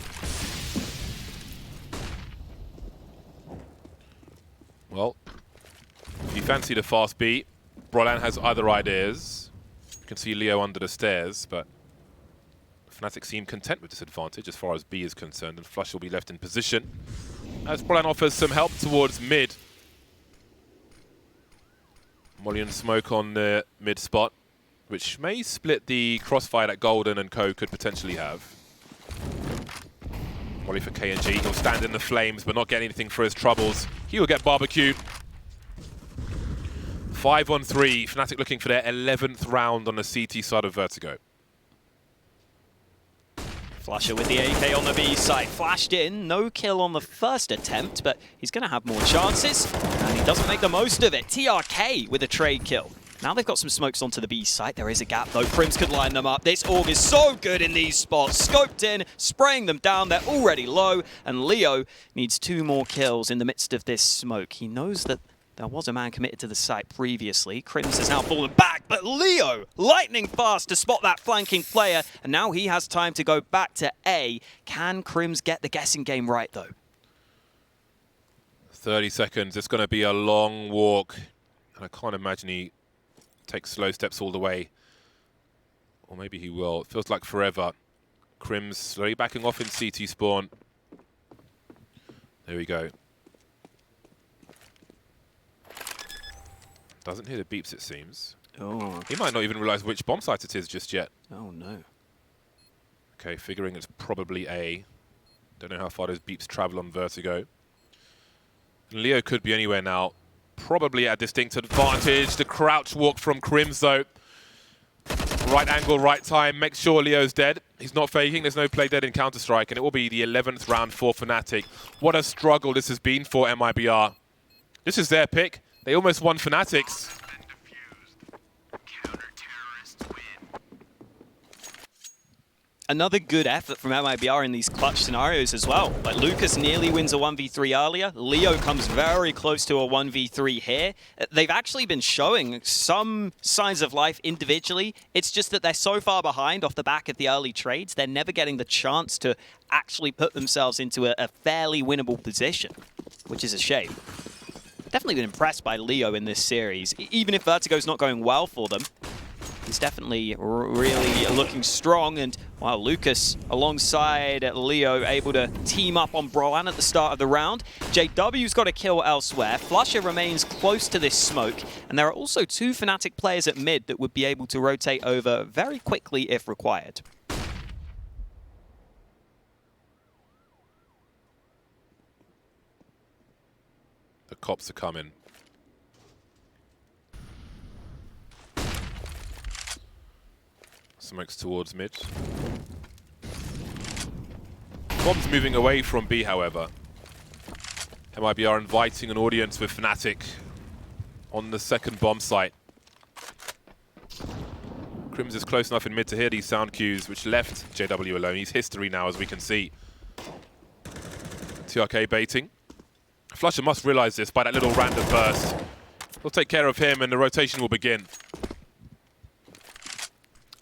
Well, if you fancy the fast beat, Brolan has other ideas. You can see Leo under the stairs, but Fnatic seem content with this advantage as far as B is concerned, and Flush will be left in position as Brolan offers some help towards mid. Molly and Smoke on the mid spot, which may split the crossfire that Golden and Co could potentially have. Molly for KNG, he'll stand in the flames but not get anything for his troubles. He will get barbecued. 5-on-3, Fnatic looking for their 11th round on the CT side of Vertigo. Flusher with the AK on the B side, flashed in, no kill on the first attempt, but he's going to have more chances, and he doesn't make the most of it. C.R.A.E with a trade kill. Now they've got some smokes onto the B site. There is a gap though. Crims could line them up. This AUG is so good in these spots. Scoped in, spraying them down. They're already low, and Leo needs 2 more kills in the midst of this smoke. He knows that there was a man committed to the site previously. Crims has now fallen back, but Leo, lightning fast to spot that flanking player, and now he has time to go back to A. Can Crims get the guessing game right, though? 30 seconds. It's going to be a long walk, and I can't imagine he takes slow steps all the way. Or maybe he will. It feels like forever. Crims slowly backing off in CT spawn. There we go. Doesn't hear the beeps, it seems. Oh. He might not even realize which bomb site it is just yet. Oh, no. Okay, figuring it's probably A. Don't know how far those beeps travel on Vertigo. Leo could be anywhere now. Probably at a distinct advantage. The crouch walk from Crims, though. Right angle, right time. Make sure Leo's dead. He's not faking. There's no play dead in Counter-Strike, and it will be the 11th round for Fnatic. What a struggle this has been for MIBR. This is their pick. They almost won Fnatic's. Another good effort from MIBR in these clutch scenarios as well. Like Lucas nearly wins a 1v3 earlier. Leo comes very close to a 1v3 here. They've actually been showing some signs of life individually. It's just that they're so far behind off the back of the early trades, they're never getting the chance to actually put themselves into a fairly winnable position, which is a shame. Definitely been impressed by Leo in this series. Even if Vertigo's not going well for them, he's definitely really looking strong. And while Lucas, alongside Leo, able to team up on Brolan at the start of the round, JW's got a kill elsewhere. Flusher remains close to this smoke. And there are also 2 Fnatic players at mid that would be able to rotate over very quickly if required. The cops are coming. Smokes towards mid. Bomb's moving away from B, however. MIBR inviting an audience with Fnatic on the second bomb site. Crims is close enough in mid to hear these sound cues, which left JW alone. He's history now, as we can see. C.R.A.E baiting. Flusher must realize this by that little random burst. He'll take care of him and the rotation will begin.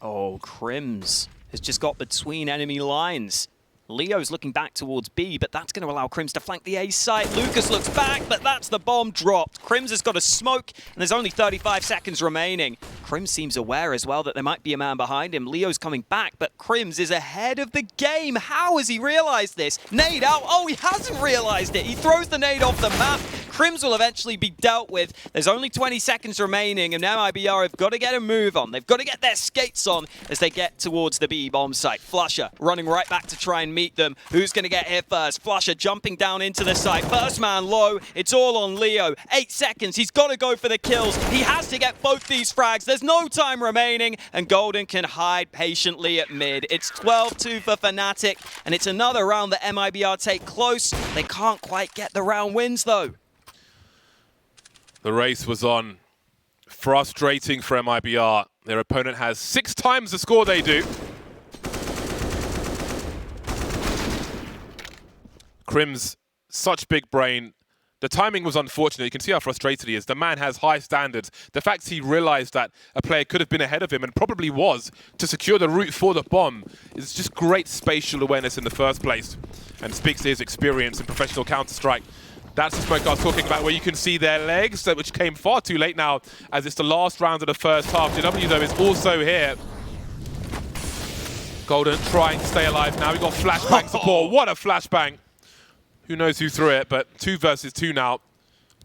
Oh, Crims has just got between enemy lines. Leo's looking back towards B, but that's going to allow Crims to flank the A site. Lucas looks back, but that's the bomb dropped. Crims has got a smoke, and there's only 35 seconds remaining. Crims seems aware as well that there might be a man behind him. Leo's coming back, but Crims is ahead of the game. How has he realized this? Nade out. Oh, he hasn't realized it. He throws the nade off the map. Crims will eventually be dealt with. There's only 20 seconds remaining, and now MIBR have got to get a move on. They've got to get their skates on as they get towards the B bomb site. Flusher running right back to try and meet them. Who's going to get here first? Flusher jumping down into the site. First man low. It's all on Leo. 8 seconds. He's got to go for the kills. He has to get both these frags. There's no time remaining, and Golden can hide patiently at mid. It's 12-2 for Fnatic, and it's another round that MIBR take close. They can't quite get the round wins, though. The race was on. Frustrating for MIBR. Their opponent has 6 times the score they do. Crims, such big brain. The timing was unfortunate. You can see how frustrated he is. The man has high standards. The fact he realized that a player could have been ahead of him and probably was to secure the route for the bomb is just great spatial awareness in the first place and speaks to his experience in professional Counter-Strike. That's the smoke I was talking about, where you can see their legs, which came far too late now, as it's the last round of the first half. JW, though, is also here. Golden trying to stay alive now. We've got flashbang support. What a flashbang. Who knows who threw it, but 2 versus 2 now.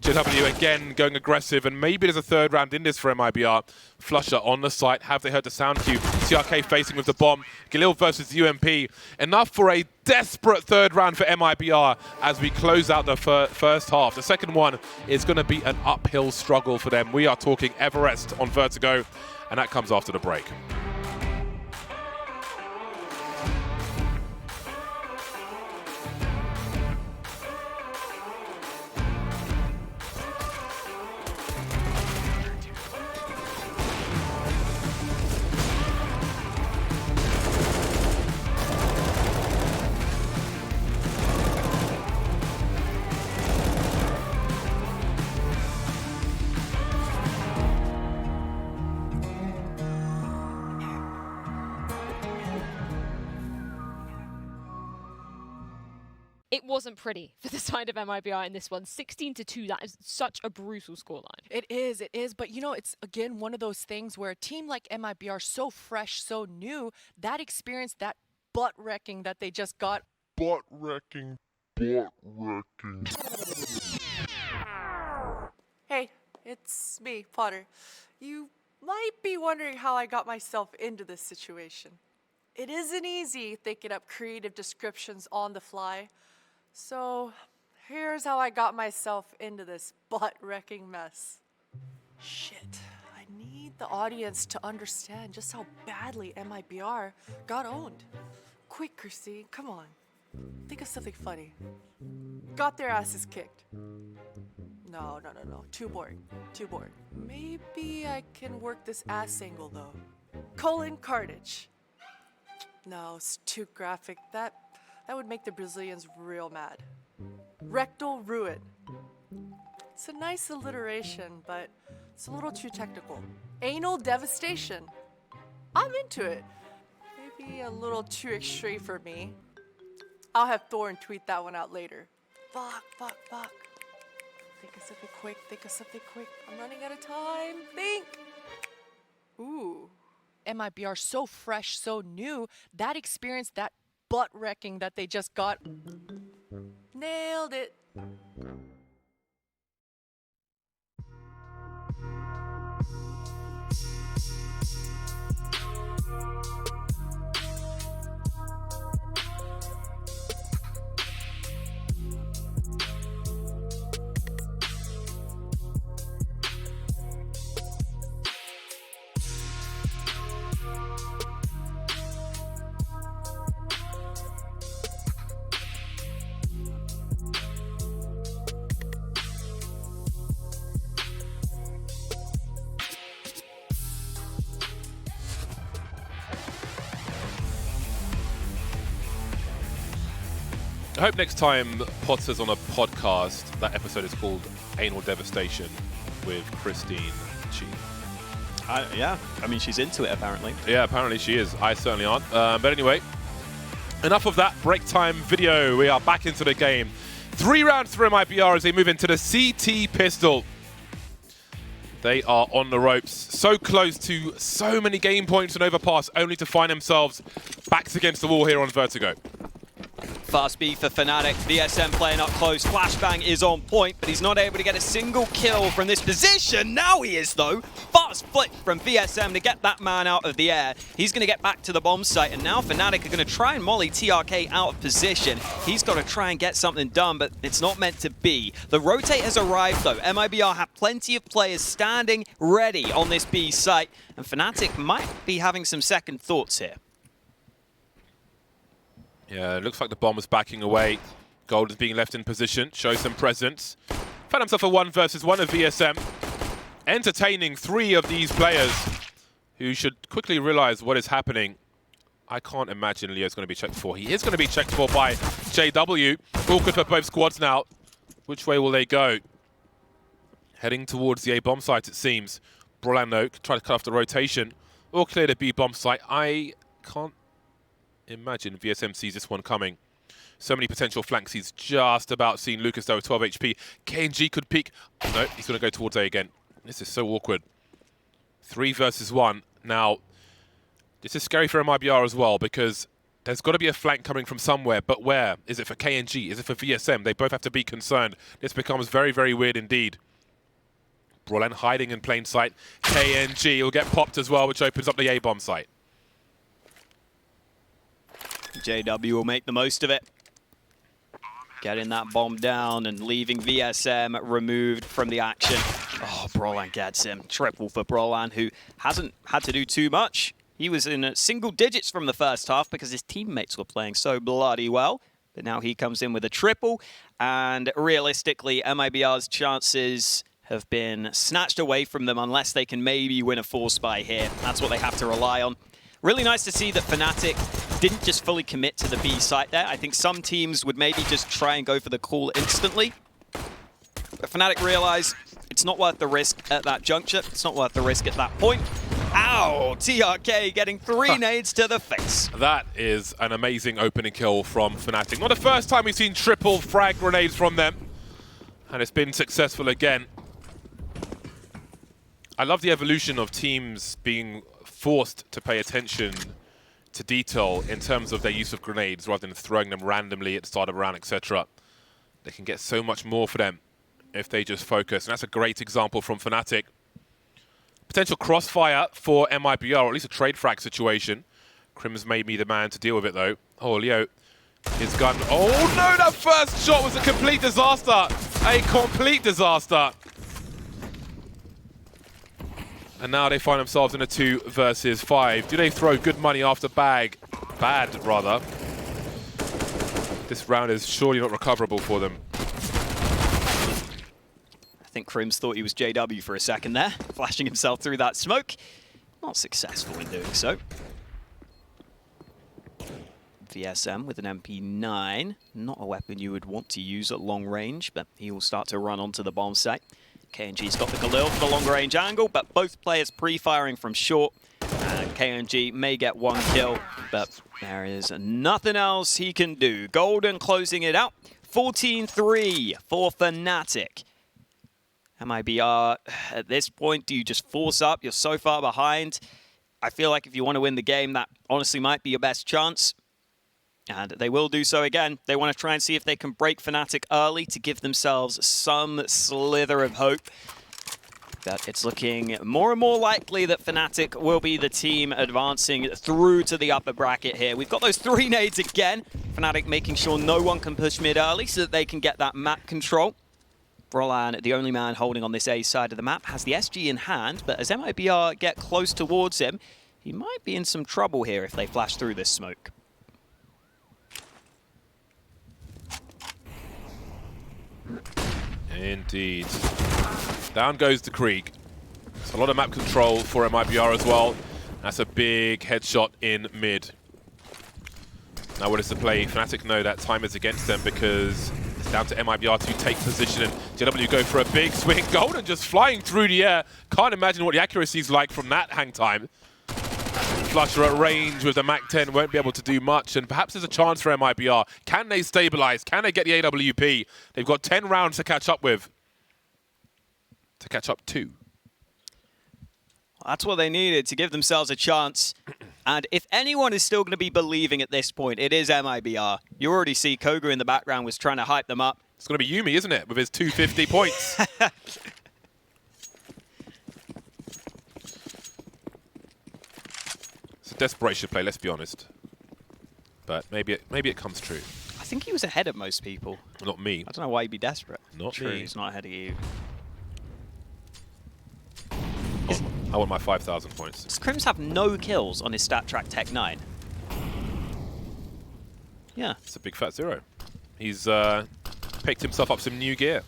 JW again going aggressive, and maybe there's a third round in this for MIBR. Flusher on the site. Have they heard the sound cue? C.R.A.E facing with the bomb. Galil versus UMP. Enough for a desperate third round for MIBR as we close out the first half. The second one is going to be an uphill struggle for them. We are talking Everest on Vertigo, and that comes after the break. It wasn't pretty for the side of MIBR in this one. 16-2, that is such a brutal scoreline. It is. But, you know, it's, again, one of those things where a team like MIBR, so fresh, so new, that experience, that butt-wrecking that they just got. Butt-wrecking. Hey, it's me, Potter. You might be wondering how I got myself into this situation. It isn't easy thinking up creative descriptions on the fly. So here's how I got myself into this butt-wrecking mess. Shit, I need the audience to understand just how badly MIBR got owned. Quick, Christine, come on. Think of something funny. Got their asses kicked. No. Too boring. Maybe I can work this ass angle, though. Colon carnage. No, it's too graphic. That would make the Brazilians real mad. Rectal ruin. It's a nice alliteration, but it's a little too technical. Anal devastation. I'm into it. Maybe a little too extreme for me. I'll have Thorn tweet that one out later. Fuck. Think of something quick. I'm running out of time. Think. Ooh. MIBR, so fresh, so new, that experience, that butt-wrecking that they just got. Nailed it. I hope next time Potter's on a podcast, that episode is called Anal Devastation with Christine Chi. Yeah, I mean, she's into it, apparently. Yeah, apparently she is. I certainly aren't. But anyway, enough of that break time video. We are back into the game. 3 rounds for MIBR as they move into the CT pistol. They are on the ropes, so close to so many game points and overpass, only to find themselves backs against the wall here on Vertigo. Fast B for Fnatic. VSM playing up close. Flashbang is on point, but he's not able to get a single kill from this position. Now he is, though. Fast flick from VSM to get that man out of the air. He's going to get back to the bomb site, and now Fnatic are going to try and molly TRK out of position. He's got to try and get something done, but it's not meant to be. The rotate has arrived, though. MIBR have plenty of players standing ready on this B site, and Fnatic might be having some second thoughts here. Yeah, it looks like the bomb is backing away. Gold is being left in position, shows some presence. Found himself a 1 versus 1 of VSM. Entertaining 3 of these players who should quickly realize what is happening. I can't imagine Leo's going to be checked for. He is going to be checked for by JW. Awkward for both squads now. Which way will they go? Heading towards the A bomb site, it seems. Brolanoke try to cut off the rotation. All clear to B bomb site. I can't imagine VSM sees this one coming. So many potential flanks. He's just about seen Lucas though with 12 HP. KiNK could peek. No, he's going to go towards A again. This is so awkward. 3 versus 1. Now, this is scary for MIBR as well because there's got to be a flank coming from somewhere, but where? Is it for KiNK? Is it for VSM? They both have to be concerned. This becomes very, very weird indeed. Brollan hiding in plain sight. KiNK will get popped as well, which opens up the A-bomb site. JW will make the most of it. Getting that bomb down and leaving VSM removed from the action. Oh, Brollan gets him. Triple for Brollan, who hasn't had to do too much. He was in single digits from the first half because his teammates were playing so bloody well. But now he comes in with a triple. And realistically, MIBR's chances have been snatched away from them unless they can maybe win a 4-spy here. That's what they have to rely on. Really nice to see that Fnatic didn't just fully commit to the B site there. I think some teams would maybe just try and go for the call instantly. But Fnatic realize it's not worth the risk at that juncture. It's not worth the risk at that point. Ow! TRK getting 3 nades to the face. That is an amazing opening kill from Fnatic. Not the first time we've seen triple frag grenades from them. And it's been successful again. I love the evolution of teams being forced to pay attention to detail in terms of their use of grenades rather than throwing them randomly at the start of a round, etc. They can get so much more for them if they just focus. And that's a great example from Fnatic. Potential crossfire for MIBR, or at least a trade frag situation. Crim's made me the man to deal with it, though. Oh, Leo, his gun. Oh, no, that first shot was a complete disaster. A complete disaster. And now they find themselves in a 2 versus 5. Do they throw good money after bad, rather? This round is surely not recoverable for them. I think Crims thought he was JW for a second there, flashing himself through that smoke. Not successful in doing so. VSM with an MP9. Not a weapon you would want to use at long range, but he will start to run onto the bomb site. KiNK's got the Galil for the long-range angle, but both players pre-firing from short. And KiNK may get 1 kill, but there is nothing else he can do. Golden closing it out. 14-3 for Fnatic. MIBR, at this point, do you just force up? You're so far behind. I feel like if you want to win the game, that honestly might be your best chance. And they will do so again. They want to try and see if they can break Fnatic early to give themselves some slither of hope. But it's looking more and more likely that Fnatic will be the team advancing through to the upper bracket here. We've got those 3 nades again. Fnatic making sure no one can push mid early so that they can get that map control. Brollan, the only man holding on this A side of the map, has the SG in hand, but as MIBR get close towards him, he might be in some trouble here if they flash through this smoke. Indeed. Down goes the Krieg. It's a lot of map control for MIBR as well. That's a big headshot in mid. Now what is the play? Fnatic know that time is against them because it's down to MIBR to take position, and JW go for a big swing. Golden just flying through the air. Can't imagine what the accuracy is like from that hang time. Flusher at range with the MAC-10 won't be able to do much, and perhaps there's a chance for MIBR. Can they stabilize? Can they get the AWP? They've got 10 rounds to catch up with. To catch up to. That's what they needed to give themselves a chance. And if anyone is still going to be believing at this point, it is MIBR. You already see Koga in the background was trying to hype them up. It's going to be Yuumi, isn't it, with his 250 points? It's a desperation play, let's be honest. But maybe it comes true. I think he was ahead of most people. Not me. I don't know why he'd be desperate. Not True, me. he's not ahead of you. I want my 5,000 points. Does Crims have no kills on his stat track Tech 9? Yeah. It's a big fat 0. He's picked himself up some new gear.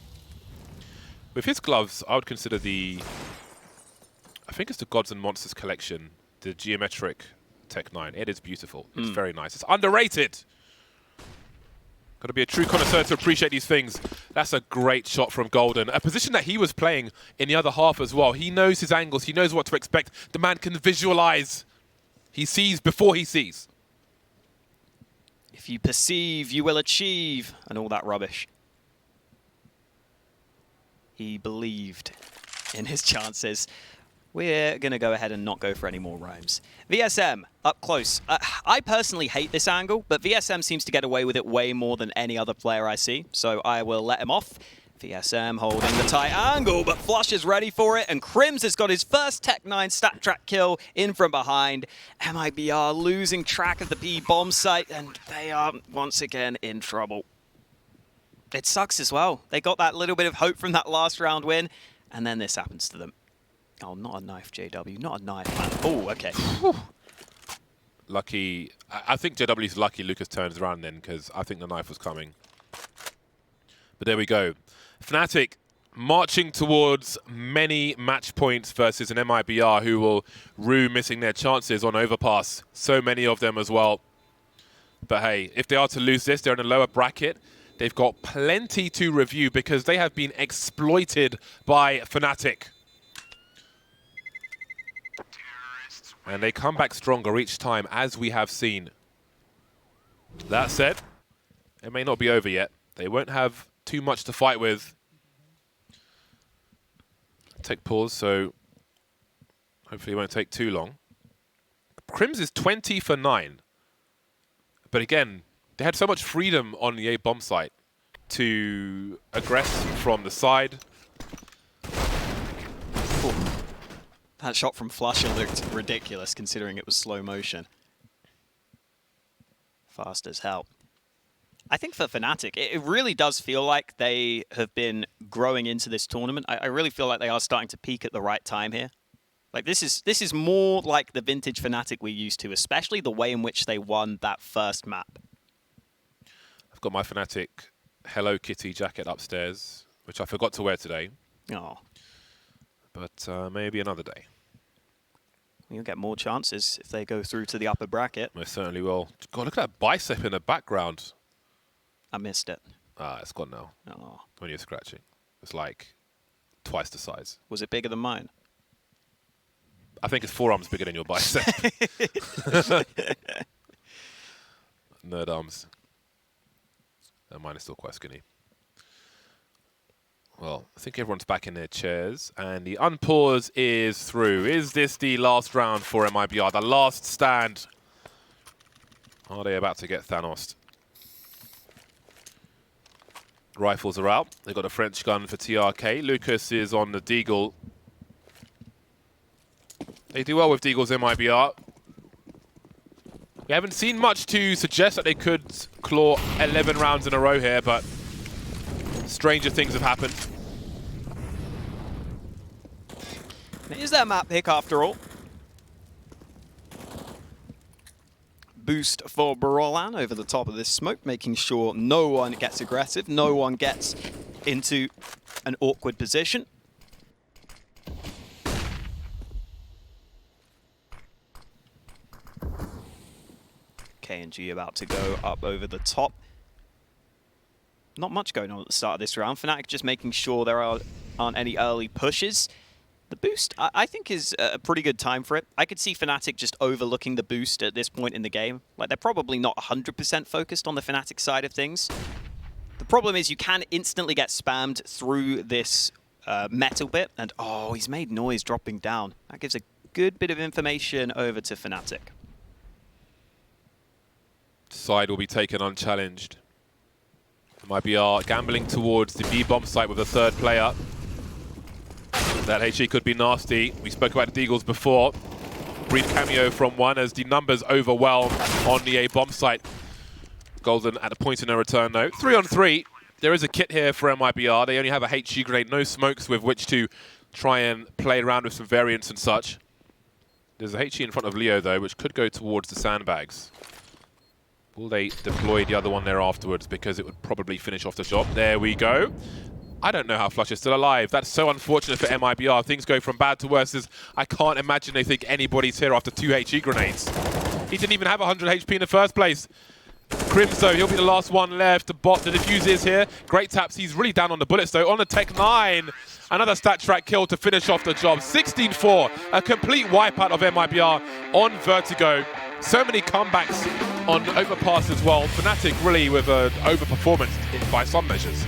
With his gloves, I would consider I think it's the Gods and Monsters collection, the geometric Tech 9. It is beautiful. It's very nice. It's underrated. Got to be a true connoisseur to appreciate these things. That's a great shot from Golden. A position that he was playing in the other half as well. He knows his angles. He knows what to expect. The man can visualize. He sees before he sees. If you perceive, you will achieve, and all that rubbish. He believed in his chances. We're going to go ahead and not go for any more rhymes. VSM, up close. I personally hate this angle, but VSM seems to get away with it way more than any other player I see, so I will let him off. VSM holding the tight angle, but Flush is ready for it, and Crims has got his first Tech-9 stat track kill in from behind. MIBR losing track of the B bomb site, and they are once again in trouble. It sucks as well. They got that little bit of hope from that last round win, and then this happens to them. Oh, not a knife, JW. Not a knife, man. Oh, okay. Lucky. I think JW's lucky Lucas turns around then, because I think the knife was coming. But there we go. Fnatic marching towards many match points versus an MIBR who will rue missing their chances on overpass. So many of them as well. But hey, if they are to lose this, they're in a lower bracket. They've got plenty to review because they have been exploited by Fnatic. And they come back stronger each time, as we have seen. That said, it may not be over yet. They won't have too much to fight with. Take pause, so hopefully it won't take too long. Crims is 20 for 9. But again, they had so much freedom on the A bomb site to aggress from the side. Ooh. That shot from Flusher looked ridiculous considering it was slow motion. Fast as hell. I think for Fnatic, it really does feel like they have been growing into this tournament. I really feel like they are starting to peak at the right time here. Like this is more like the vintage Fnatic we're used to, especially the way in which they won that first map. I've got my Fnatic Hello Kitty jacket upstairs, which I forgot to wear today. Oh. But maybe another day. You'll get more chances if they go through to the upper bracket. Most certainly will. God, look at that bicep in the background. I missed it. Ah, it's gone now. Oh. When you're scratching. It's like twice the size. Was it bigger than mine? I think his forearm's bigger than your bicep. Nerd arms. And mine is still quite skinny. Well, I think everyone's back in their chairs, and the unpause is through. Is this the last round for MIBR? The last stand? Are they about to get Thanos? Rifles are out. They've got a French gun for TRK. Lucas is on the Deagle. They do well with Deagle's MIBR. We haven't seen much to suggest that they could claw 11 rounds in a row here, but stranger things have happened. It is that map pick after all. Boost for Brolan over the top of this smoke, making sure no one gets aggressive, no one gets into an awkward position. KiNK about to go up over the top. Not much going on at the start of this round. Fnatic just making sure there aren't any early pushes. The boost, I think, is a pretty good time for it. I could see Fnatic just overlooking the boost at this point in the game. Like, they're probably not 100% focused on the Fnatic side of things. The problem is you can instantly get spammed through this metal bit. And, oh, he's made noise dropping down. That gives a good bit of information over to Fnatic. Side will be taken unchallenged. MIBR gambling towards the B-bomb site with a third player. That HE could be nasty. We spoke about the Deagles before. Brief cameo from one as the numbers overwhelm on the A-bomb site. Golden at a point in no return though. 3-on-3. There is a kit here for MIBR. They only have a HE grenade, no smokes with which to try and play around with some variants and such. There's a HE in front of Leo though, which could go towards the sandbags. Will they deploy the other one there afterwards, because it would probably finish off the job? There we go. I don't know how Flush is still alive. That's so unfortunate for MIBR. Things go from bad to worse, as I can't imagine they think anybody's here after 2 HE grenades. He didn't even have 100 HP in the first place. Crims though, he'll be the last one left. The bot, the defuse is here. Great taps, he's really down on the bullets though. On the Tech-9, another stat track kill to finish off the job. 16-4, a complete wipeout of MIBR on Vertigo. So many comebacks on overpass as well, Fnatic really with an overperformance by some measures.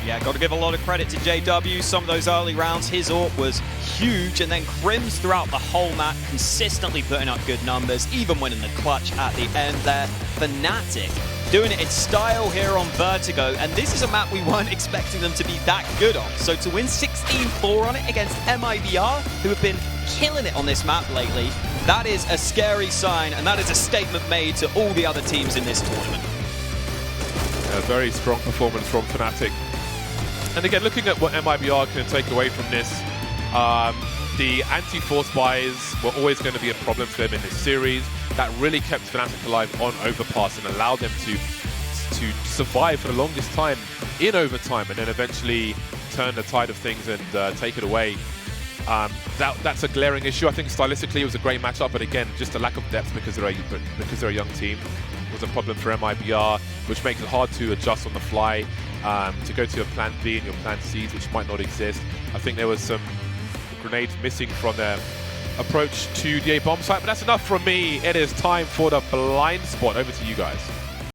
Yeah, got to give a lot of credit to JW. Some of those early rounds, his AWP was huge, and then Crims throughout the whole map, consistently putting up good numbers, even winning the clutch at the end there. Fnatic doing it in style here on Vertigo, and this is a map we weren't expecting them to be that good on. So to win 16-4 on it against MIBR, who have been killing it on this map lately, that is a scary sign, and that is a statement made to all the other teams in this tournament. A very strong performance from Fnatic. And again, looking at what MIBR can take away from this, the anti-force buys were always going to be a problem for them in this series. That really kept Fnatic alive on overpass and allowed them to survive for the longest time in overtime, and then eventually turn the tide of things and take it away. That's a glaring issue. I think stylistically it was a great matchup, but again, just a lack of depth because they're a young team was a problem for MIBR, which makes it hard to adjust on the fly, to go to your plan B and your plan C's, which might not exist. I think there was some grenades missing from their approach to the A bomb site, but that's enough from me. It is time for the blind spot. Over to you guys.